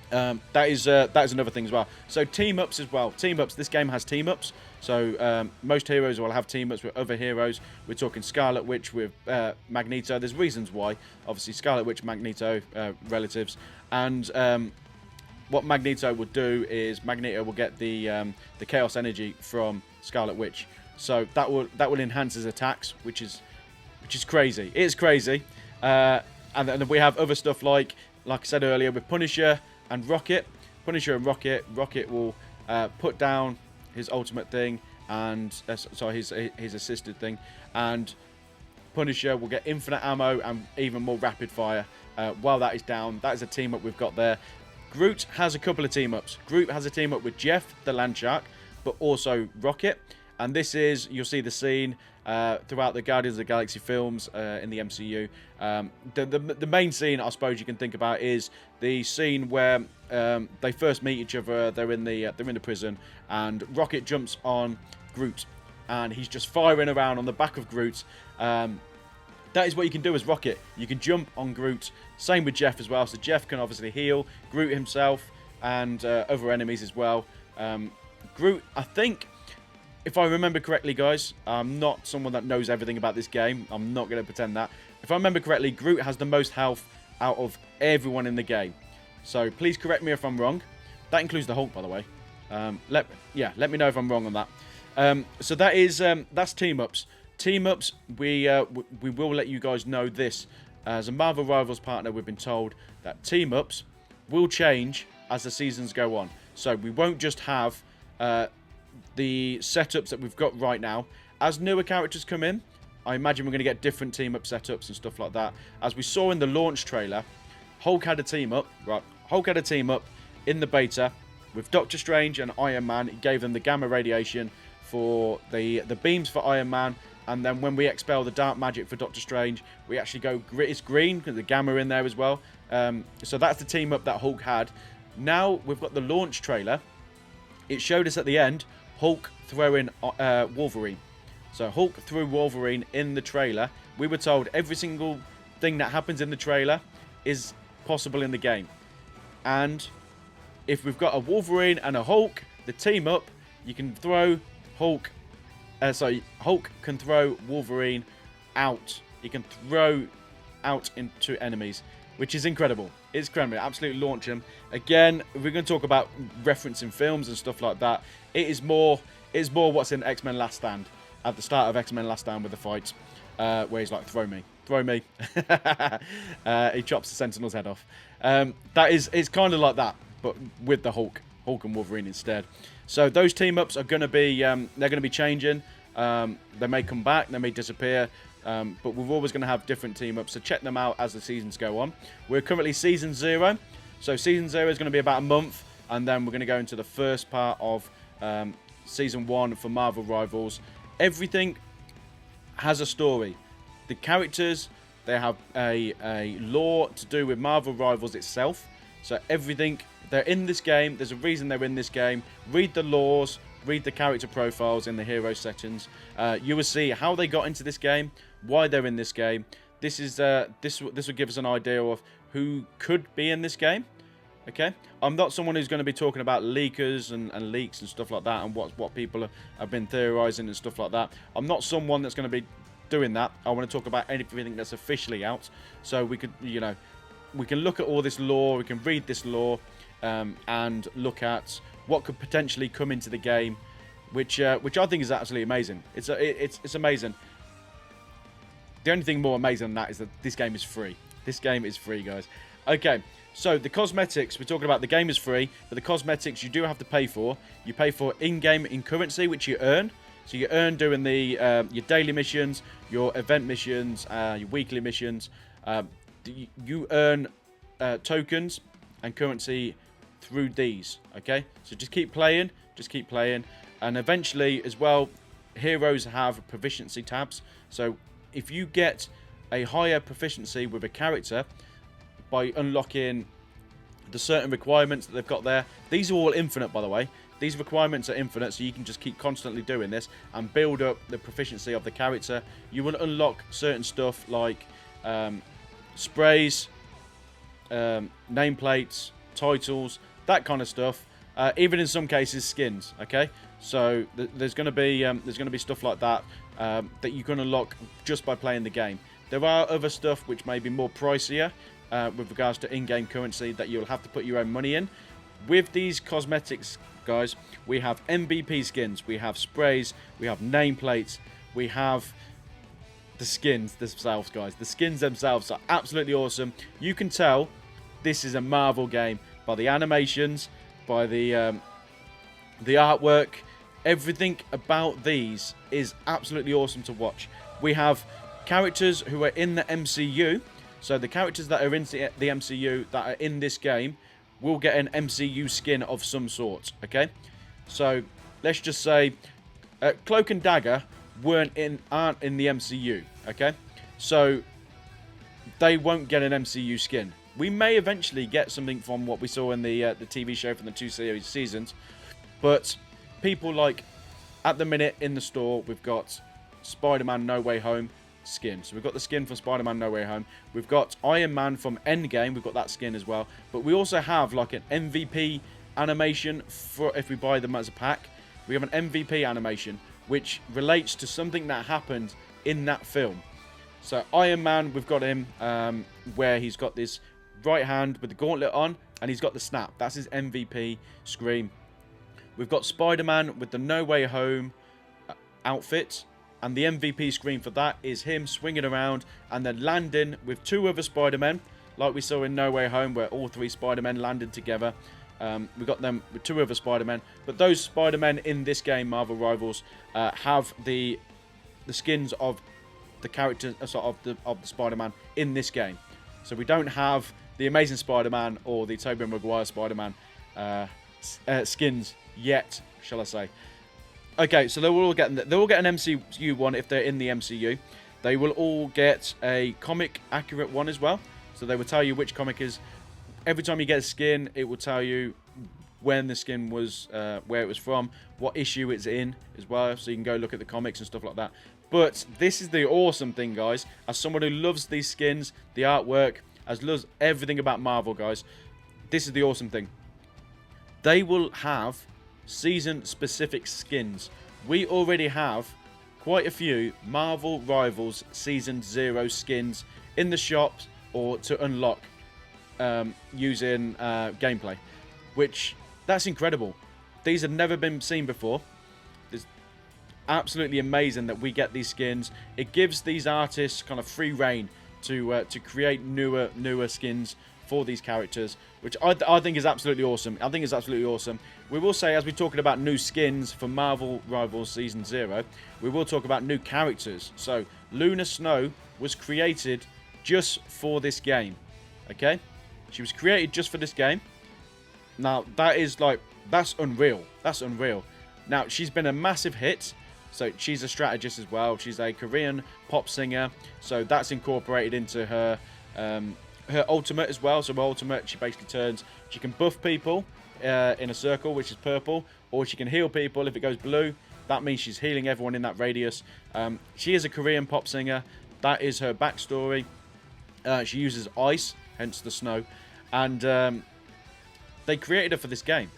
That is another thing as well. So team ups as well. Team ups. This game has team ups. So most heroes will have team ups with other heroes. We're talking Scarlet Witch with Magneto. There's reasons why. Obviously, Scarlet Witch, Magneto, relatives. And what Magneto would do is Magneto will get the Chaos Energy from Scarlet Witch. So that will enhance his attacks, which is crazy. It is crazy. And then we have other stuff like I said earlier with Punisher and Rocket. Punisher and Rocket. Rocket will put down his ultimate thing and his assisted thing, and Punisher will get infinite ammo and even more rapid fire while that is down. That is a team up we've got there. Groot has a couple of team ups. Groot has a team up with Jeff the Landshark, but also Rocket. And this is, you'll see the scene throughout the Guardians of the Galaxy films in the MCU. The main scene, I suppose you can think about, is the scene where they first meet each other. They're in the prison, and Rocket jumps on Groot, and he's just firing around on the back of Groot. That is what you can do as Rocket. You can jump on Groot. Same with Jeff as well. So Jeff can obviously heal Groot himself and other enemies as well. Groot, I think, if I remember correctly, guys, I'm not someone that knows everything about this game. I'm not going to pretend that. If I remember correctly, Groot has the most health out of everyone in the game. So please correct me if I'm wrong. That includes the Hulk, by the way. Let me know if I'm wrong on that. So that's team ups. Team ups. We will let you guys know this. As a Marvel Rivals partner, we've been told that team ups will change as the seasons go on. So we won't just have the setups that we've got right now. As newer characters come in, I imagine we're going to get different team up setups and stuff like that. As we saw in the launch trailer, Hulk had a team up. Right, Hulk had a team up in the beta with Doctor Strange and Iron Man. He gave them the gamma radiation for the beams for Iron Man, and then when we expel the dark magic for Doctor Strange, we actually go, it's green because the gamma in there as well. So that's the team up that Hulk had. Now we've got the launch trailer. It showed us at the end Hulk throwing Wolverine. So Hulk threw Wolverine in the trailer. We were told every single thing that happens in the trailer is possible in the game. And if we've got a Wolverine and a Hulk, the team up, you can throw Hulk. Hulk can throw Wolverine out. He can throw out into enemies. which is incredible. It's incredible. Absolutely launch them. Again, we're going to talk about referencing films and stuff like that. It's more what's in X-Men Last Stand. At the start of X-Men Last Stand with the fights, where he's like, throw me. He chops the Sentinel's head off. It's kind of like that, but with the Hulk and Wolverine instead. So those team ups are going to be, they're going to be changing. They may come back, they may disappear, but we're always going to have different team ups. So check them out as the seasons go on. We're currently season 0, so season 0 is going to be about a month, and then we're going to go into the first part of season 1 for Marvel Rivals. Everything has a story. The characters, they have a lore to do with Marvel Rivals itself. So everything, they're in this game. There's a reason they're in this game. Read the lores, read the character profiles in the hero sections. You will see how they got into this game, why they're in this game. This will give us an idea of who could be in this game. Okay, I'm not someone who's going to be talking about leakers and leaks and stuff like that, and what people have been theorizing and stuff like that. I'm not someone that's going to be doing that. I want to talk about anything that's officially out, so we could, we can look at all this lore, we can read this lore, and look at what could potentially come into the game, which I think is absolutely amazing. It's amazing. The only thing more amazing than that is that this game is free. This game is free, guys. Okay. So, the cosmetics, we're talking about the game is free, but the cosmetics you do have to pay for. You pay for in-game in currency, which you earn. So, you earn doing the your daily missions, your event missions, your weekly missions. You earn tokens and currency through these, okay? So, just keep playing, And eventually, as well, heroes have proficiency tabs. So, if you get a higher proficiency with a character by unlocking the certain requirements that they've got there. These are all infinite, by the way. These requirements are infinite, so you can just keep constantly doing this and build up the proficiency of the character. You will unlock certain stuff like sprays, nameplates, titles, that kind of stuff. Even in some cases, skins. Okay, so there's going to be stuff like that that you can unlock just by playing the game. There are other stuff which may be more pricier. With regards to in-game currency that you'll have to put your own money in. With these cosmetics, guys, we have MVP skins, we have sprays, we have nameplates, we have the skins themselves, guys. The skins themselves are absolutely awesome. You can tell this is a Marvel game by the animations, by the artwork. Everything about these is absolutely awesome to watch. We have characters who are in the MCU. So the characters that are in the MCU that are in this game will get an MCU skin of some sort, okay? So let's just say Cloak and Dagger aren't in the MCU, okay? So they won't get an MCU skin. We may eventually get something from what we saw in the TV show from the 2 seasons, but people like, at the minute in the store, we've got Spider-Man No Way Home skin. So we've got the skin from Spider-Man No Way Home. We've got Iron Man from Endgame. We've got that skin as well. But we also have like an MVP animation for if we buy them as a pack. We have an MVP animation which relates to something that happened in that film. So Iron Man, we've got him where he's got this right hand with the gauntlet on and he's got the snap. That's his MVP screen. We've got Spider-Man with the No Way Home outfit. And the MVP screen for that is him swinging around and then landing with 2 other Spider-Men, like we saw in No Way Home, where all 3 Spider-Men landed together. We got them with 2 other Spider-Men, but those Spider-Men in this game, Marvel Rivals, have the skins of the characters, of the Spider-Man in this game. So we don't have the Amazing Spider-Man or the Tobey Maguire Spider-Man skins yet, shall I say. Okay, so they'll all get an MCU one if they're in the MCU. They will all get a comic accurate one as well. So they will tell you which comic is. Every time you get a skin, it will tell you when the skin was, where it was from, what issue it's in as well. So you can go look at the comics and stuff like that. But this is the awesome thing, guys. As someone who loves these skins, the artwork, as loves everything about Marvel, guys, this is the awesome thing. They will have season-specific skins. We already have quite a few Marvel Rivals Season 0 skins in the shops or to unlock. using gameplay, which that's incredible. These have never been seen before. It's absolutely amazing that we get these skins. It gives these artists kind of free reign to create newer skins for these characters, which I think is absolutely awesome. I think it's absolutely awesome. We will say, as we're talking about new skins for Marvel Rivals Season 0, we will talk about new characters. So, Luna Snow was created just for this game, okay? She was created just for this game. Now, that is like, that's unreal. That's unreal. Now, she's been a massive hit. So, she's a strategist as well. She's a Korean pop singer. So, that's incorporated into her her ultimate as well. So, her ultimate, she basically turns, she can buff people in a circle, which is purple. Or she can heal people if it goes blue. That means she's healing everyone in that radius. She is a Korean pop singer. That is her backstory. She uses ice, hence the snow. And they created her for this game.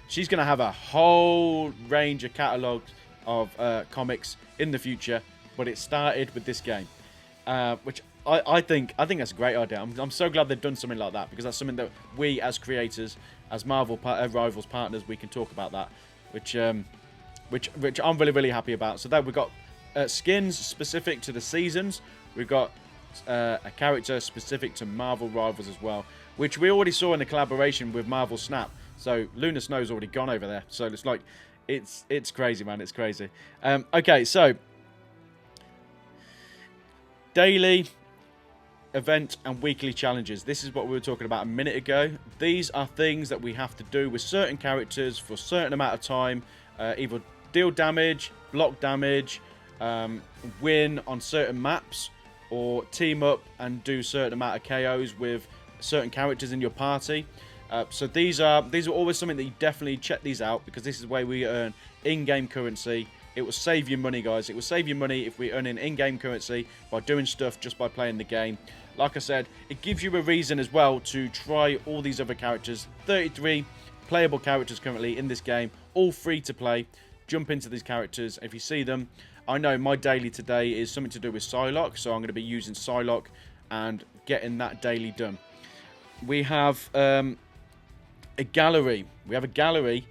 She's going to have a whole range of catalogues of comics in the future, but it started with this game, which I think that's a great idea. I'm so glad they've done something like that, because that's something that we as creators, as Marvel Rivals partners, we can talk about that, which I'm really happy about. So that we've got skins specific to the seasons. We've got a character specific to Marvel Rivals as well, which we already saw in the collaboration with Marvel Snap. So Luna Snow's already gone over there. So it's like, it's crazy, man. It's crazy. Okay, so daily event and weekly challenges. This is what we were talking about a minute ago. These are things that we have to do with certain characters for a certain amount of time. Either deal damage, block damage, win on certain maps, or team up and do certain amount of KOs with certain characters in your party. So these are always something that you definitely check these out, because this is where we earn in-game currency. It will save you money, guys. It will save you money if we earn an in-game currency by doing stuff just by playing the game. Like I said, it gives you a reason as well to try all these other characters. 33 playable characters currently in this game, all free to play. Jump into these characters if you see them. I know my daily today is something to do with Psylocke, so I'm going to be using Psylocke and getting that daily done. We have a gallery. We have a gallery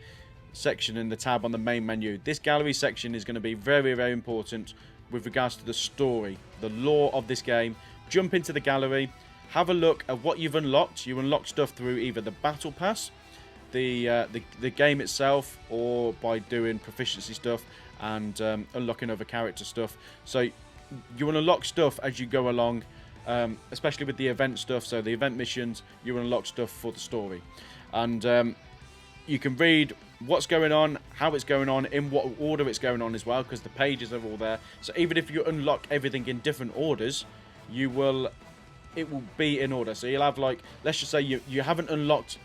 section in the tab on the main menu. This gallery section is going to be very, very important with regards to the story, the lore of this game. Jump into the gallery, have a look at what you've unlocked. You unlock stuff through either the battle pass, the game itself, or by doing proficiency stuff and unlocking other character stuff. So you will unlock stuff as you go along, especially with the event stuff. So the event missions, you unlock stuff for the story, and you can read what's going on, how it's going on, in what order it's going on as well, because the pages are all there. So even if you unlock everything in different orders, it will be in order. So you'll have, like, let's just say you haven't unlocked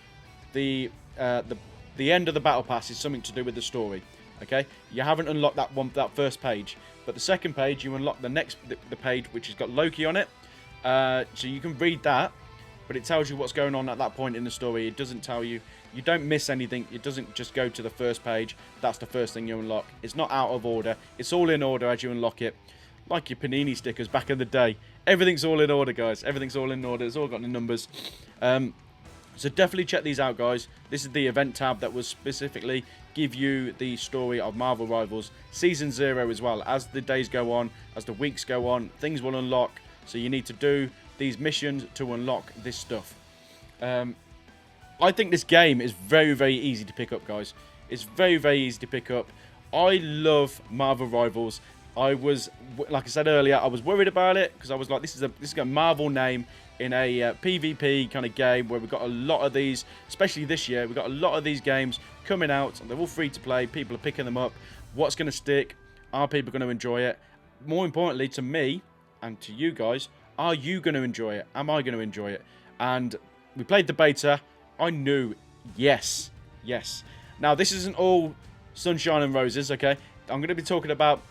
the end of the battle pass is something to do with the story. Okay, you haven't unlocked that first page, but the second page you unlock the page which has got Loki on it. So you can read that, but it tells you what's going on at that point in the story. It doesn't tell you. You don't miss anything. It doesn't just go to the first page. That's the first thing you unlock. It's not out of order. It's all in order as you unlock it. Like your Panini stickers back in the day. Everything's all in order, guys. Everything's all in order. It's all got the numbers. So definitely check these out, guys. This is the event tab that will specifically give you the story of Marvel Rivals Season 0 as well. As the days go on, as the weeks go on, things will unlock. So you need to do these missions to unlock this stuff. I think this game is very, very easy to pick up, guys. It's very, very easy to pick up. I love Marvel Rivals. I was, like I said earlier, I was worried about it because I was like, this is a Marvel name in a PvP kind of game where we've got a lot of these, especially this year. We've got a lot of these games coming out. They're all free to play. People are picking them up. What's going to stick? Are people going to enjoy it? More importantly, to me and to you guys, are you going to enjoy it? Am I going to enjoy it? And we played the beta. I knew, yes. Now, this isn't all sunshine and roses, okay? I'm going to be talking about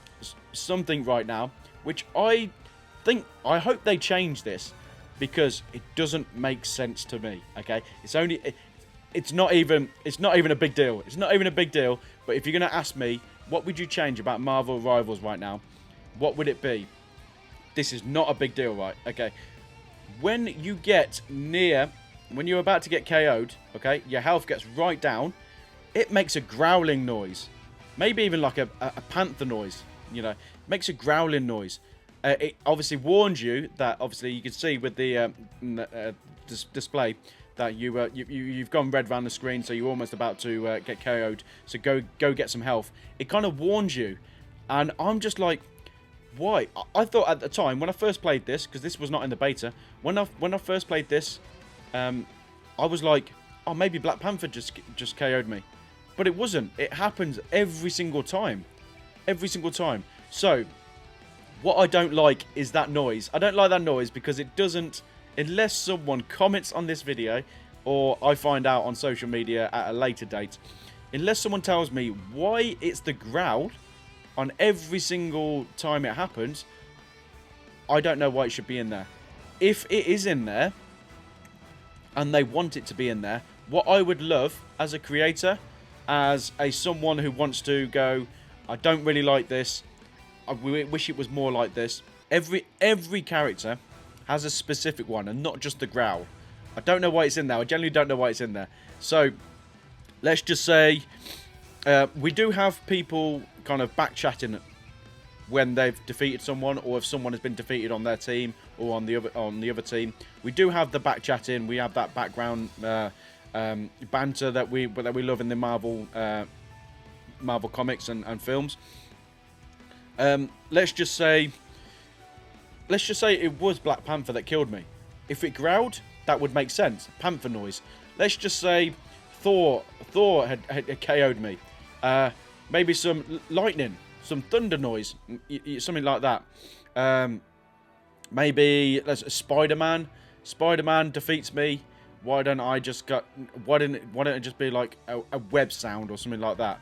something right now, which I hope they change this, because it doesn't make sense to me, okay? It's not even a big deal. It's not even a big deal, but if you're going to ask me, what would you change about Marvel Rivals right now? What would it be? This is not a big deal, right? Okay. When you get near when you're about to get KO'd, okay, your health gets right down, it makes a growling noise. Maybe even like a panther noise, you know. It makes a growling noise. It obviously warns you that, obviously, you can see with the display that you've gone red around the screen, so you're almost about to get KO'd. So go get some health. It kind of warns you, and I'm just like, why? I thought at the time when I first played this, because this was not in the beta, when I first played this, I was like, oh, maybe Black Panther just KO'd me, but it wasn't. It happens every single time, So what I don't like is that noise. I don't like that noise because it doesn't, unless someone comments on this video or I find out on social media at a later date, unless someone tells me why it's the growl on every single time it happens, I don't know why it should be in there. If it is in there and they want it to be in there, what I would love as a creator, as someone who wants to go, I don't really like this, I wish it was more like this. Every character has a specific one and not just the growl. I don't know why it's in there. I generally don't know why it's in there. So let's just say we do have people kind of back chatting when they've defeated someone, or if someone has been defeated on their team or on the other team. We do have the back chatting. We have that background banter that we love in the Marvel comics and films. Let's just say it was Black Panther that killed me. If it growled, that would make sense. Panther noise. Let's just say Thor had KO'd me. Maybe some lightning, some thunder noise, something like that. Maybe Spider-Man. Spider-Man defeats me. Why don't it just be like a web sound or something like that?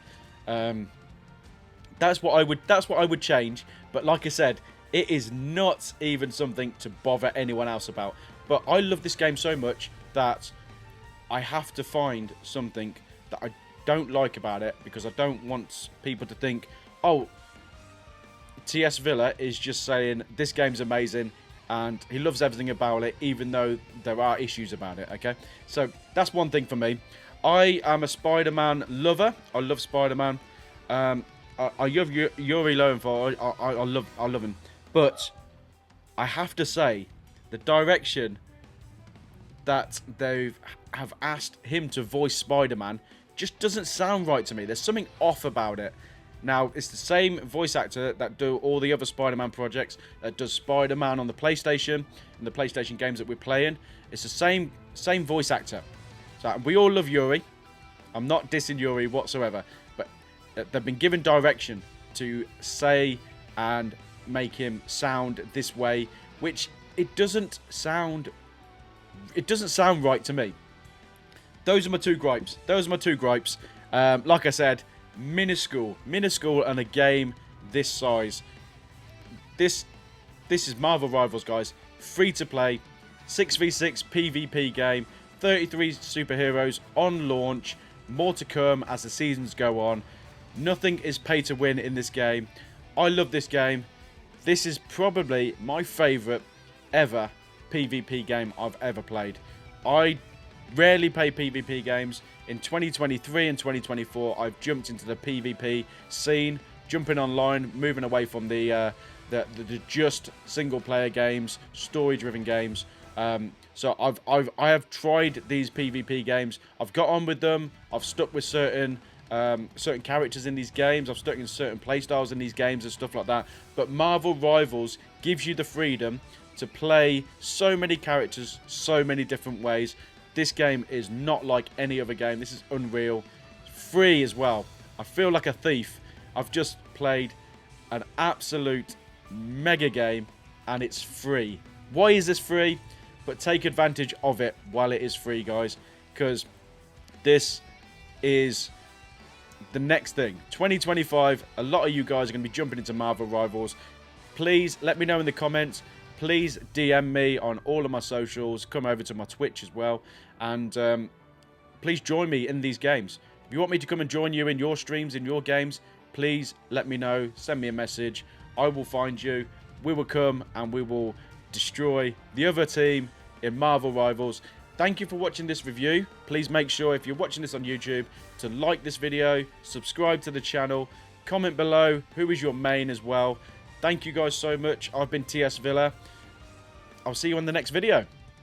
That's what I would change. But like I said, it is not even something to bother anyone else about. But I love this game so much that I have to find something that I don't like about it, because I don't want people to think, oh, TS Villa is just saying this game's amazing and he loves everything about it, even though there are issues about it. Okay, so that's one thing for me. I am a Spider-Man lover. I love Spider-Man. I love Yuri Lowenthal. I love him, but I have to say the direction that they have asked him to voice Spider-Man just doesn't sound right to me. There's something off about it. Now, it's the same voice actor that do all the other Spider-Man projects, that does Spider-Man on the PlayStation, and the PlayStation games that we're playing. It's the same voice actor. So we all love Yuri. I'm not dissing Yuri whatsoever, but they've been given direction to say and make him sound this way, which it doesn't sound right to me. Those are my two gripes. Like I said, minuscule and a game this size. This is Marvel Rivals, guys. Free to play, 6v6 PvP game, 33 superheroes on launch. More to come as the seasons go on. Nothing is pay to win in this game. I love this game. This is probably my favourite ever PvP game I've ever played. I rarely play PvP games. In 2023 and 2024, I've jumped into the PvP scene, jumping online, moving away from the just single player games, story driven games. So I have tried these PvP games. I've got on with them. I've stuck with certain characters in these games. I've stuck in certain playstyles in these games and stuff like that. But Marvel Rivals gives you the freedom to play so many characters, so many different ways. This game is not like any other game. This is unreal. Free as well. I feel like a thief. I've just played an absolute mega game and it's free. Why is this free? But take advantage of it while it is free, guys, because this is the next thing. 2025, a lot of you guys are going to be jumping into Marvel Rivals. Please let me know in the comments. Please DM me on all of my socials. Come over to my Twitch as well. And please join me in these games. If you want me to come and join you in your streams, in your games, please let me know. Send me a message. I will find you. We will come and we will destroy the other team in Marvel Rivals. Thank you for watching this review. Please make sure, if you're watching this on YouTube, to like this video, subscribe to the channel, comment below who is your main as well. Thank you guys so much. I've been TS Villa. I'll see you on the next video.